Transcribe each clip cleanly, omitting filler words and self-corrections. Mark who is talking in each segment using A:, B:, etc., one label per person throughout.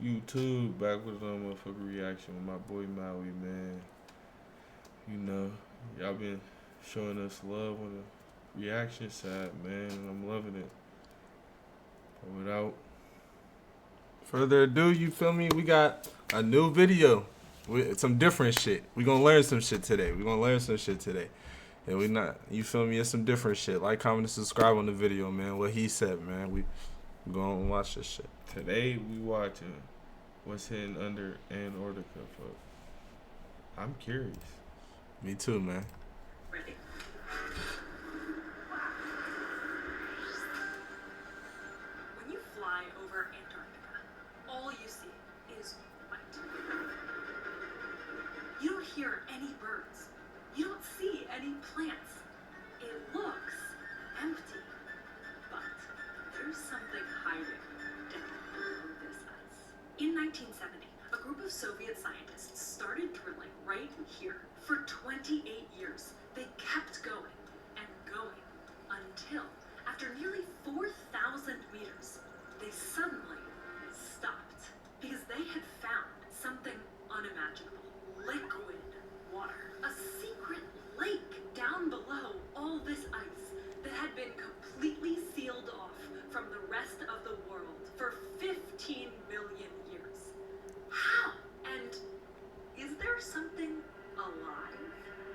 A: YouTube back with another motherfucker reaction with my boy Maui, man. You know, y'all been showing us love on the reaction side, man, and I'm loving it. But without further ado, you feel me? We got a new video with some different shit. We gonna learn some shit today. And we not, you feel me? It's some different shit. Like, comment, and subscribe on the video, man. What he said, man. We gonna watch this shit. Today we watching what's hidden under Antarctica, folks. I'm curious. Me too, man.
B: Ready? When you fly over Antarctica, all you see is white. You don't hear any birds. You don't see any plants. It looks empty. But there's something hiding down below this ice. In 1970, a group of Soviet scientists started drilling right here. For 28 years, they kept going and going until, after nearly 4,000 meters, they suddenly stopped because they had found something unimaginable. Liquid water. A secret lake down below all this ice that had been completely sealed off from the rest of the world for 15 million years. How? And is there something alive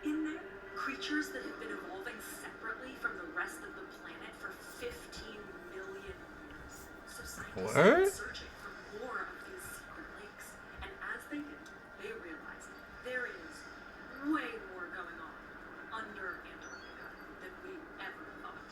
B: in there? Creatures that have been evolving separately from the rest of the planet for 15 million years. So scientists are searching for more of these secret lakes. And as they do, they realize there is way more going on under Antarctica than we ever thought.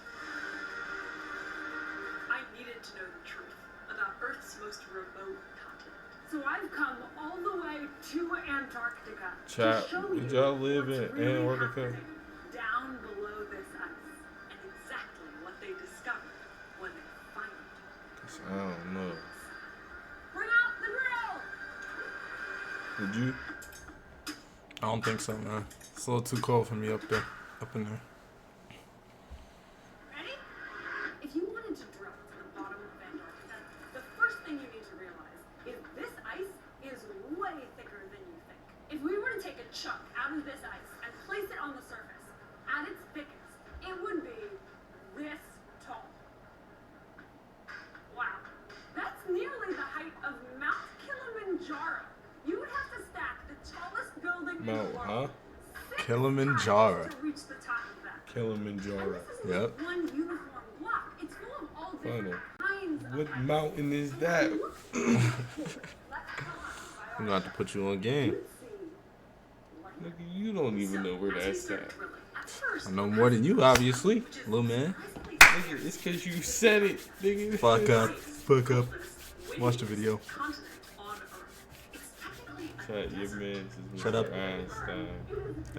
B: I needed to know the truth about Earth's most remote continent. So I've come all the way to Antarctica
A: Chat,
B: to show you
A: did y'all live
B: what's
A: in
B: really
A: Antarctica?
B: happening down below this ice and exactly what they discovered when they finally
A: I don't know.
B: bring out the drill.
A: Did you?
C: I don't think so, man. It's a little too cold for me up there, up in there.
B: Ready? If you wanted to drill to the bottom of Antarctica, the first thing you need to realize is this ice is way thicker than you think. If we were to take a chunk out of this ice and place it on the surface, at its thickest, it would be this tall. Wow. That's nearly the height of Mount Kilimanjaro. You would have to stack the tallest building in the
A: Mount,
B: world. 6
C: Kilimanjaro.
B: times to reach the top of that.
A: Kilimanjaro.
B: And this isn't
C: Yep.
B: just one uniform block. It's full of all different kinds of
A: What
B: ice.
A: mountain is that?
C: I'm gonna have to put you on game.
A: Nigga, you don't even know where that's at.
C: I know more than you, obviously, little man.
A: Nigga, it's cause you said it, nigga.
C: Fuck up. Fuck up. Watch the video.
A: Chat, your man is
C: Shut up.
A: Mr. Einstein.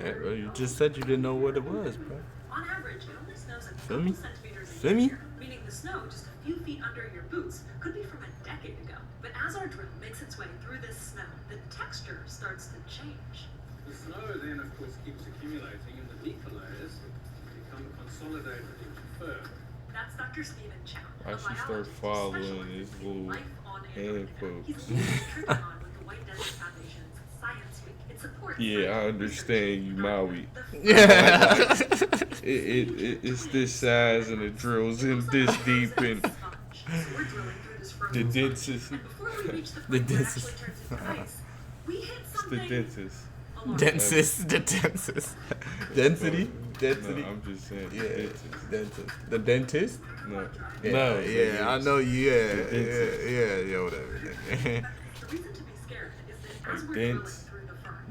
C: Yeah, bro, you just said you didn't know what it was, bro.
B: On average, it only snows a
C: Feel me?
B: couple centimeters a
C: Feel me?
B: year, meaning the snow just a few feet under your boots could be from a decade ago. But as our drill makes its way through this snow, the texture starts to change.
D: The snow then, of course, keeps accumulating, and the deeper layers become consolidated into firm.
B: That's Dr. Stephen Chow,
A: I
B: a
A: should start
B: biologist who
A: following
B: specializes
A: his
B: in
A: little
B: life on
A: hand
B: Antarctica. He's
A: quotes.
B: leading a trip on with the White Desert Foundation's Science Week. It supports
A: Yeah, I
B: scientific
A: understand
B: research
A: you,
B: on
A: Maui.
B: the
C: Yeah.
A: It's this size and it drills in this deep and the densest.
C: The densest.
A: It's the densest.
C: Densest, the densest. Density, density.
A: No, I'm just saying.
C: Yeah,
A: The densest.
C: dentist. The dentist?
A: No.
C: Yeah,
A: No.
C: yeah, I know you. Yeah,
A: The dentist.
C: yeah, whatever.
A: dense.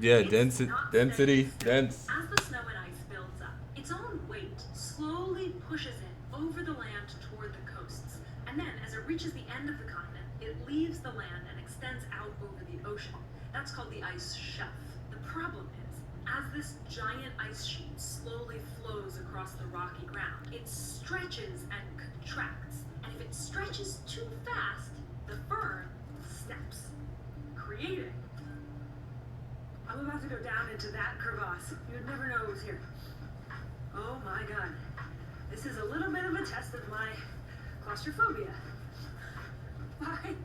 C: Yeah, density, dense.
B: As the snow and ice builds up, its own weight slowly pushes it over the land toward the coasts. And then, as it reaches the end of the continent, it leaves the land and extends out over the ocean. That's called the ice shelf. The problem is, as this giant ice sheet slowly flows across the rocky ground, it stretches and contracts. And if it stretches too fast, the firn snaps, creating. I'm about to go down into that crevasse. You'd never know it was here. Oh my god. This is a little bit of a test of my claustrophobia. Bye.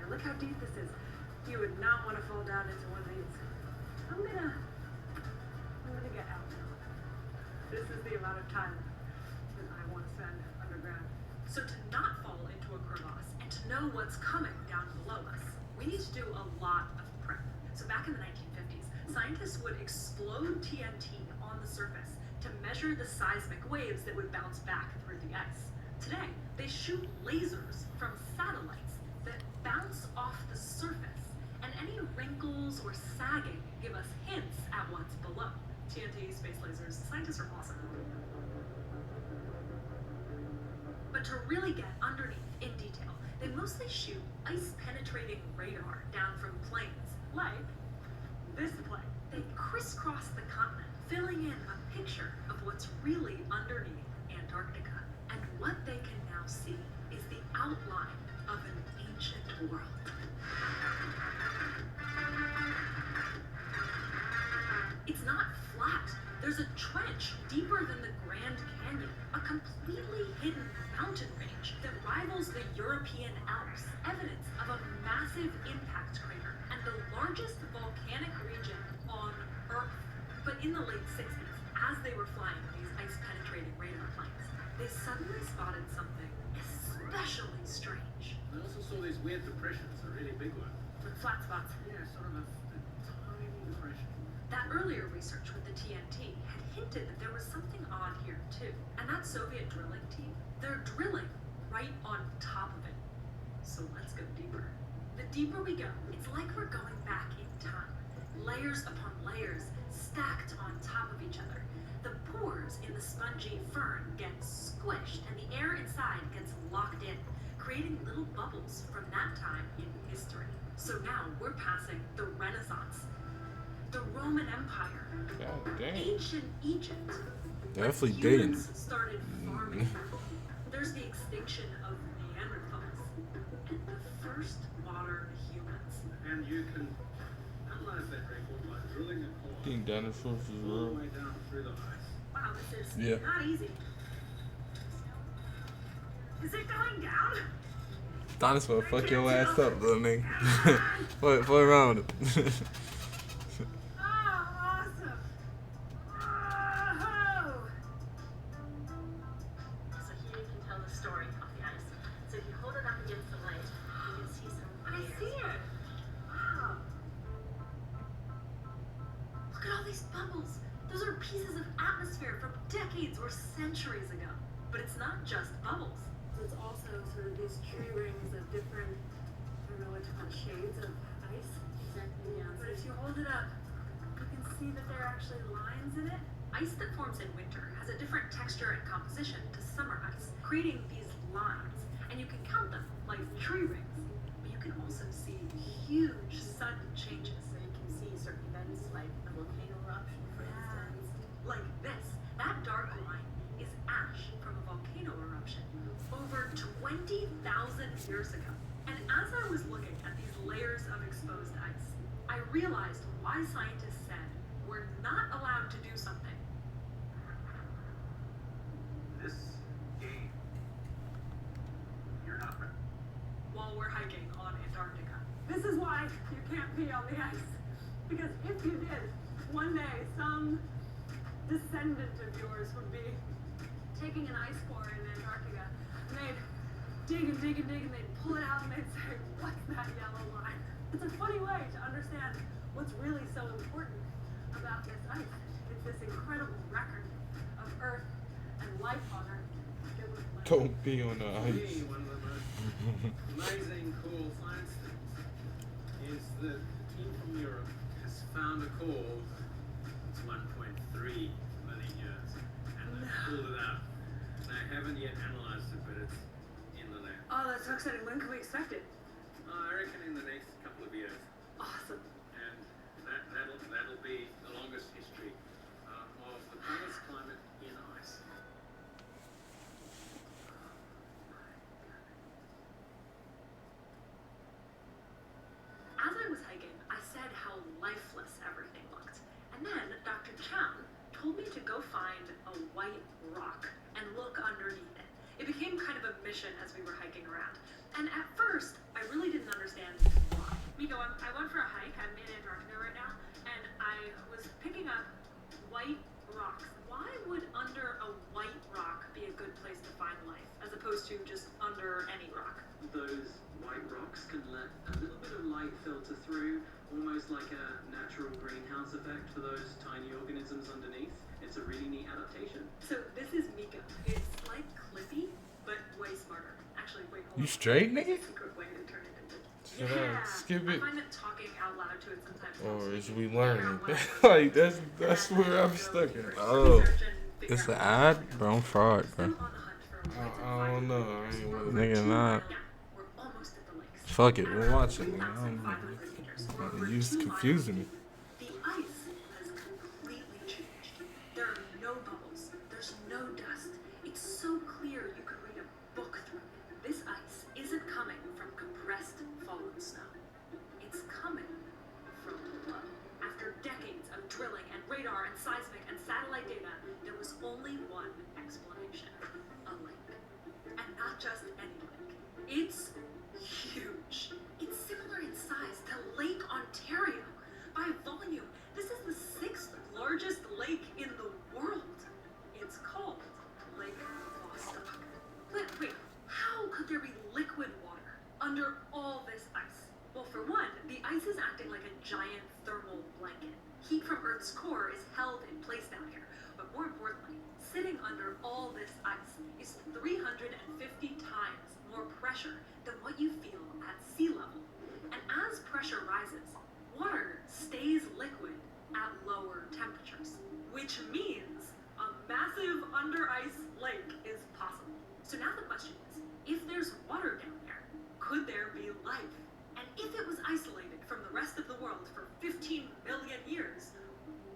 B: Look how deep this is. You would not want to fall down into one of these. I'm gonna get out now. This is the amount of time that I want to spend underground. So to not fall into a crevasse and to know what's coming down below us, we need to do a lot of prep. So back in the 1950s, scientists would explode TNT on the surface to measure the seismic waves that would bounce back through the ice. Today, they shoot lasers from satellites that bounce off the surface, and any wrinkles or sagging give us hints at what's below. TNT, space lasers, scientists are awesome. But to really get underneath in detail, they mostly shoot ice-penetrating radar down from planes, like this plane. They crisscross the continent, filling in a picture of what's really underneath Antarctica. And what they can now see is the outline of an ancient world. It's not flat. There's a trench deeper than the Grand Canyon, a completely hidden mountain range that rivals the European Alps, evidence of a massive impact crater and the largest volcanic region on Earth. But in the late 60s, as they were flying these ice-penetrating radar planes, they suddenly spotted something especially strange.
D: I also saw these weird depressions, a really big one.
B: With flat spots.
D: Yeah, sort of a tiny depression.
B: That earlier research with the TNT had hinted that there was something odd here too. And that Soviet drilling team, they're drilling right on top of it. So let's go deeper. The deeper we go, it's like we're going back in time. Layers upon layers, stacked on top of each other. The pores in the spongy fern get squished and the air inside gets locked in, creating little bubbles from that time in history. So now we're passing the Renaissance, the Roman Empire,
A: God damn.
B: ancient Egypt.
C: Definitely
B: Humans
C: dating.
B: started farming. There's the extinction of Neanderthals and the first modern humans.
D: And you can analyze that record by drilling a core
A: Think dinosaurs is
D: all the
A: real?
D: way down through the ice.
B: Wow, this is
C: Yeah.
B: not easy. Is it going down?
C: Dinosaur, fuck your ass up, little nigga. What around with it?
B: Oh, awesome. Whoa.
E: So here you can tell the story of the ice. So if you hold it up against the light, you can see some
B: I
E: layers.
B: see it. Wow. Look at all these bubbles. Those are pieces of atmosphere from decades or centuries ago. But it's not just bubbles. It's also sort of these tree rings of different, I don't know what to call shades of ice.
E: Exactly, yeah.
B: But if you hold it up, you can see that there are actually lines in it. Ice that forms in winter has a different texture and composition to summer ice, creating these lines. And you can count them like tree rings. But you can also see huge sudden changes.
E: So you can see certain events like a volcano eruption, for instance.
B: Like this. That dark line is ash from a volcano eruption over 20,000 years ago. And as I was looking at these layers of exposed ice, I realized why scientists said we're not allowed to do something.
D: This game, you're not ready.
B: While we're hiking on Antarctica. This is why you can't pee on the ice. Because if you did, one day some descendant of yours would be taking an ice core in Antarctica and they'd dig and dig and dig and they'd pull it out and they'd say, what's that yellow line? It's a funny way to understand what's really so important about this ice. It's this incredible record of Earth and life on Earth.
A: Don't be on the
D: For me,
A: ice.
D: one of the most amazing, cool science things is that the team from Europe has found a core that's 1.3 million years, and they've pulled it out. They haven't yet analyzed it, but it's in the lab.
B: Oh, that's so exciting. When can we expect it?
D: I reckon in the next couple of years,
B: Awesome.
D: and that'll be the longest history of the planet's climate in ice.
B: As I was hiking, I said how lifeless everything looked. And then Dr. Chown told me to go find a white rock and look underneath it. It became kind of a mission as we were hiking around. And at first, I really didn't understand
D: white rocks can let a little bit of light filter through, almost like a natural greenhouse effect for those tiny organisms underneath. It's a really neat adaptation.
B: So this is Mika. It's like Clippy, but way smarter. Actually, wait, hold
C: You
B: on.
C: straight, nigga?
B: There's a secret way to turn it into.
A: Should I skip
B: I
A: it?
B: find that talking out loud to it sometimes helps
A: Or
B: me
A: is we
B: figure
A: learning?
B: out what I want
A: Like,
B: to do.
A: that's
B: And
A: where
B: then
A: I'm
B: go
A: stuck
B: deeper
A: at.
C: Oh,
B: research and figure
C: it's
B: out
C: the
B: what
C: ad? Bro, I'm fraud, bro.
B: Still on the hunt for a way to
A: I
B: find
A: don't
B: the
A: know.
B: leaders.
A: I ain't
B: We're
A: wanna-
B: over
C: Nigga,
B: 2
C: nah.
B: miles now. We're almost at the lakes.
C: Fuck it,
B: At
C: we'll
B: around
C: watch it.
B: 2,500 meters. We're over
C: You just
B: 2 miles
C: confusing me.
B: deep. The ice has completely changed. There are no bubbles. There's no dust. It's so clear you could read a book through it. This ice isn't coming from compressed fallen snow. It's coming from below. After decades of drilling and radar and seismic and satellite data, there was only one explanation: a lake. And not just any lake. It's huge. It's similar in size to Lake Ontario. By volume, this is the 6th largest lake in the world. It's called Lake Vostok. But wait, how could there be liquid water under all this ice? Well, for one, the ice is acting like a giant thermal blanket. Heat from Earth's core is held in place down here. But more importantly, sitting under all this ice is 350 times more pressure than what you feel at sea level. And as pressure rises, water stays liquid at lower temperatures, which means a massive under ice lake is possible. So now the question is, if there's water down there, could there be life? And if it was isolated from the rest of the world for 15 million years,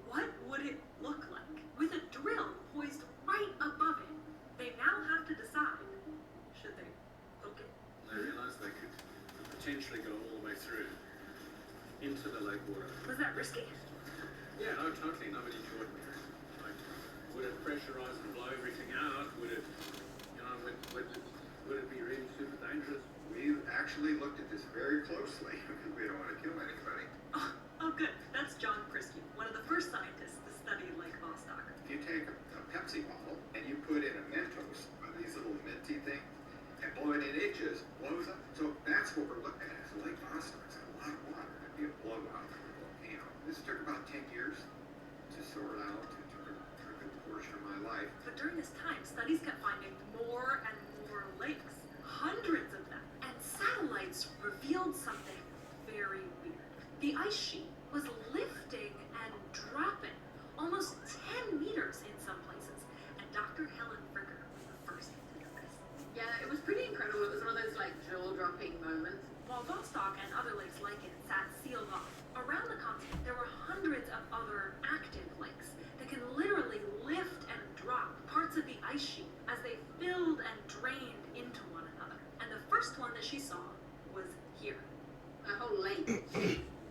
B: what would it look like? With a drill poised right above it, they now have to decide, should they hook it?
D: They realised they could potentially go all the way through into the lake water.
B: Was that risky?
D: Yeah, no, totally. Nobody enjoyed it. Like, would it pressurize and blow everything out? Would it, would it be really super dangerous?
F: We've actually looked at this very closely because we don't want to kill anybody.
B: Oh, good. That's John Prisky, one of the first scientists to study Lake Vostok.
F: If you take a Pepsi bottle and you put in a Mentos, one of these little minty things, and blow it in, it just blows up. So that's what we're looking at. So Lake Vostok's a lot of water. It'd be a blowout of a volcano. This took about 10 years to sort out. It took a good portion of my life.
B: But during this time, studies kept finding more and more lakes, hundreds of them, and satellites revealed something very weird. The ice sheet was lifting and dropping almost 10 meters in some places, and Dr. Helen Fricker was the first to notice.
G: Yeah, it was pretty incredible. It was one of those like jaw-dropping moments.
B: While Vostok and other lakes like it sat sealed off, around the continent there were hundreds of other active lakes that can literally lift and drop parts of the ice sheet as they filled and drained into one another. And the first one that she saw was here.
G: A whole lake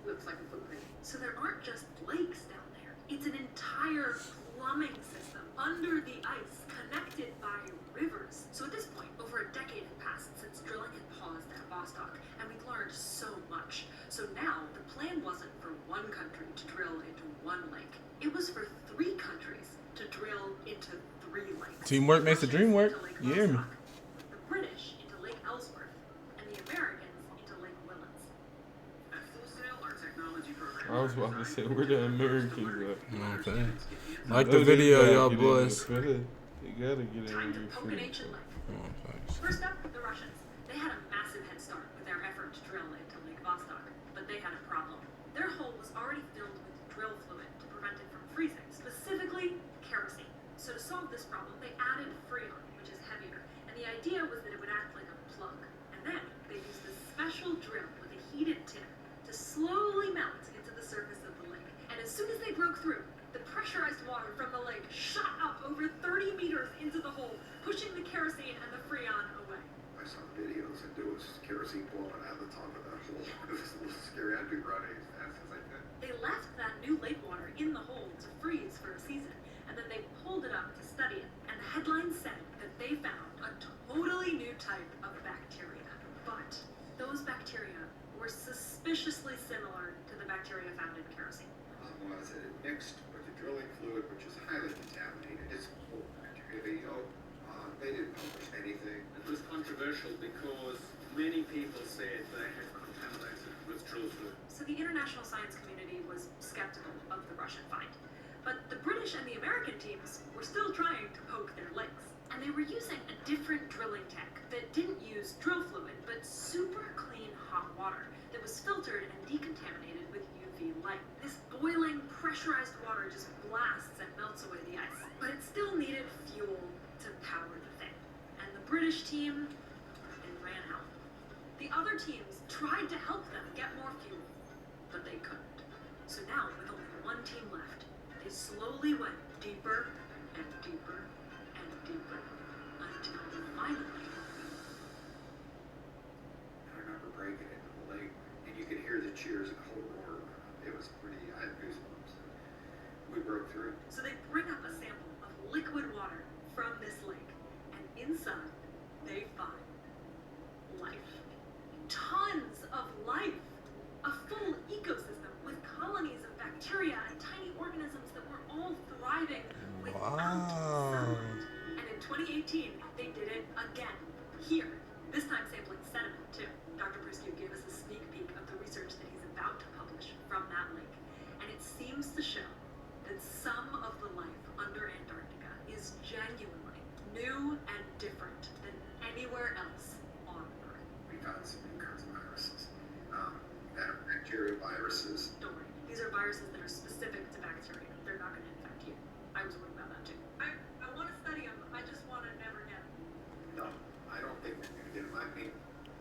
G: looks like a footprint.
B: So there aren't just lakes down there. It's an entire plumbing system under the ice, connected by rivers. So at this point, over a decade had passed since drilling had paused at Vostok, and we'd learned so much. So now, the plan wasn't for one country to drill into one lake. It was for 3 countries to drill into 3 lakes.
C: Teamwork makes the dream work.
B: Into Lake
C: You hear me?
B: Vostok, the British into Lake Ellsworth, and the Americans into Lake Willans.
D: At Full Sail, our technology program.
A: I was about to say, where the Americans at?
C: You know what I'm saying? Like the video, y'all boys.
A: You gotta get in
B: Time to
A: here
B: poke an ancient lake.
C: Come on, thanks.
B: First up, the Russians. They had a massive head start with their effort to drill into Lake Vostok, but they had a problem. Their hole was already filled with drill fluid to prevent it from freezing, specifically kerosene. So to solve this problem, they added freon, which is heavier, and the idea was that it would act like a plug. And then they used a special drill with a heated tip to slowly melt into the surface of the lake. And as soon as they broke through, the pressurized water from the lake shot up over 30 meters into the hole, pushing the kerosene and the freon away.
F: I saw videos and there was kerosene blowing out of the top of that hole. It was a little scary. I'd be running as fast as I could.
B: They left that new lake water in the hole to freeze for a season, and then they pulled it up to study it. And the headline said that they found a totally new type of bacteria. But those bacteria were suspiciously similar to the bacteria found in kerosene.
F: The problem was that it mixed with the drilling fluid, which is highly contaminated. It's full of bacteria. They didn't publish anything.
D: It was controversial because Many people said they had contaminated with drill fluid.
B: So the international science community was skeptical of the Russian find. But the British and the American teams were still trying to poke their legs. And they were using a different drilling tech that didn't use drill fluid, but super clean hot water that was filtered and decontaminated with UV light. This boiling, pressurized water just blasts and melts away the ice. But it still needed fuel to power the thing. And the British team, they ran out. The other teams tried to help them get more fuel, but they couldn't. So now, with only one team left, they slowly went deeper and deeper and deeper until finally.
F: I remember breaking into the lake, and you could hear the cheers and the whole roar. It was pretty, I had goosebumps. We broke through.
B: So they bring up a sample of liquid water from this lake, and inside they find life. Tons of life. A full ecosystem with colonies of bacteria and tiny organisms that were all thriving without sunlight. And in 2018, they did it again. Here. This time sampling sediment, too. Dr. Priscu gave us a sneak peek of the research that he's about to publish from that lake. And it seems to show that some of the life under Antarctica is genuinely new and different than anywhere else on Earth.
F: We found some new kinds of viruses. Bacterial viruses.
B: Don't worry. These are viruses that are specific to bacteria. They're not going to infect you. I was worried about that, too. I want to study them. I just want to never get them.
F: No, I don't think we're going to get them. I mean,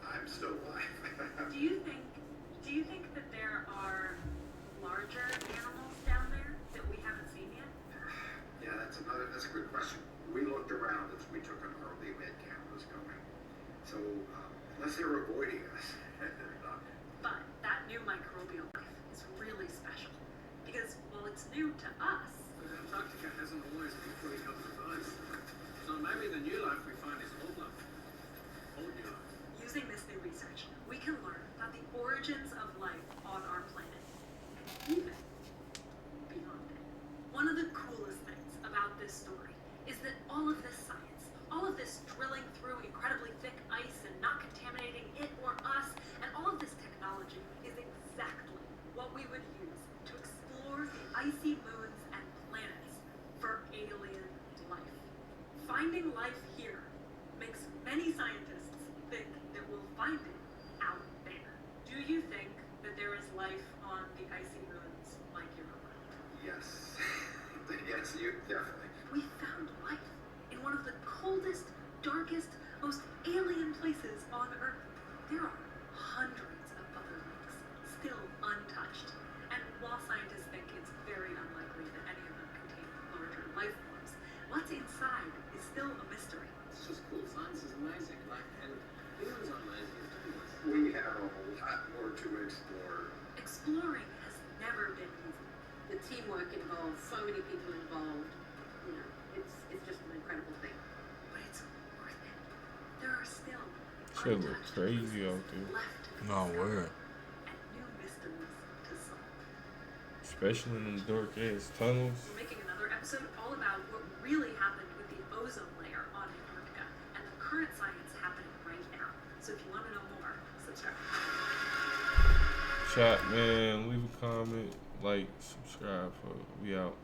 F: I'm still alive.
B: Do you think that there are larger animals down there that we haven't seen yet?
F: Yeah, that's a good question. We looked around as we took our early mid cameras going. So, unless they're avoiding us, they're not.
B: But that new microbial life is really special. Because while it's new to us,
D: But Antarctica hasn't always been fully covered with ice. So maybe the new life we find is old life. Old new life.
B: using this new research, we can learn about the origins of life on our planet, and even beyond it. One of the coolest things about this story is that all of this science, all of this drilling through incredibly thick ice and not contaminating it or us, and all of this technology is exactly what we would use to explore the icy moons and planets for alien life. Finding life here makes many scientists think that we'll find it out there. Do you think that there is life on the icy moons like Europa?
F: Yes. Yes, you definitely.
B: We found life in one of the coldest, darkest, most alien places on Earth. There are hundreds of other lakes still untouched. And while scientists think it's very unlikely that any of them contain larger life forms, what's inside is still a mystery.
D: It's just cool. Science is amazing. Like, and humans are amazing too.
F: We have a lot more to explore.
B: Exploring has never been easy.
G: The teamwork involved, so many people involved. You know, it's just an incredible thing.
B: But it's worth it. There are still
A: Shit look
B: untouched
A: crazy out
B: places
A: there.
B: left to
C: No
B: discover
C: word.
B: and new mysteries to solve.
A: Especially in them dark ass tunnels.
B: We're making another episode all about what really happened with the ozone layer on Antarctica and the current science happening right now. So if you want to know more, subscribe.
A: Chat, man. Leave a comment, like, subscribe. We out.